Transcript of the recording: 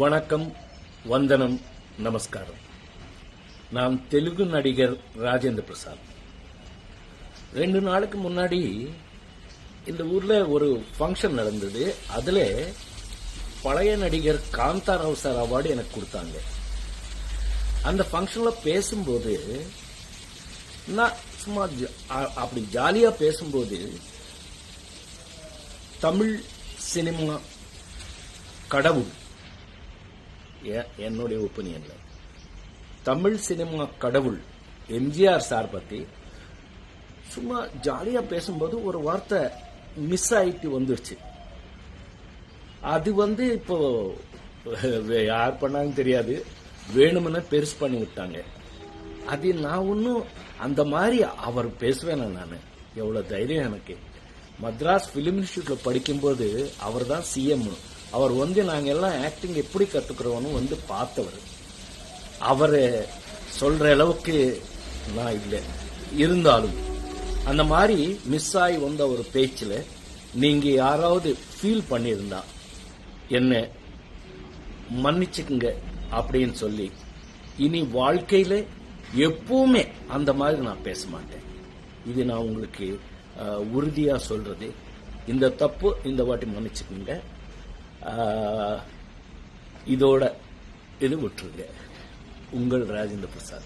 வணக்கம், வந்தனம், நமஸ்காரம். நான் தெலுங்கு நடிகர் ராஜேந்திர பிரசாத். 2 நாளுக்கு முன்னாடி இந்த ஊர்ல ஒரு ஃபங்க்ஷன் நடந்தது. அதுல பழைய நடிகர் காந்தாராவ் சார் அவார்டு எனக்கு கொடுத்தாங்க. அந்த ஃபங்க்ஷன்ல பேசும்போது நான் சும்மா அப்படி ஜாலியா பேசும்போது தமிழ் சினிமா கடவுள், என்னுடைய ஒப்பீனியன்ல தமிழ் சினிமா கடவுள் எம்ஜிஆர் சார் பத்தி சும்மா ஜாலியா பேசும்போது ஒரு வார்த்தை மிஸ் ஆயிட்டு வந்துருச்சு. அது இப்போ யார் பண்ணாங்கன்னு தெரியாது, வேணும்னு பெருசு பண்ணி விட்டாங்க. அது நான் ஒன்னும் அந்த மாதிரி அவர் பேசுவேன். நான் எவ்வளவு தைரியம் எனக்கு. மദ്രാஸ் பிலிம் இன்ஸ்டிடியூட்ல படிக்கும்போது அவர் தான் சிஎம். அவர் நாங்க எல்லாம் ஆக்டிங் எப்படி கத்துக்கிறோம்னு பார்த்தவர். அவரு சொல்ற அளவுக்கு நான் இல்லை. இருந்தாலும் அந்த மாதிரி மிஸ் ஆகி வந்த ஒரு பேச்சுல நீங்க யாராவது ஃபீல் பண்ணியிருந்தா என்ன மன்னிச்சுக்குங்க அப்படின்னு சொல்லி, இனி வாழ்க்கையில எப்பவுமே அந்த மாதிரி நான் பேச மாட்டேன். இது நான் உங்களுக்கு உறுதியா சொல்றது. இந்த தப்பு இந்த வாட்டி மன்னிச்சுக்குங்க. இதோட இது விட்டுருங்க. உங்கள் ராஜேந்திர பிரசாத்.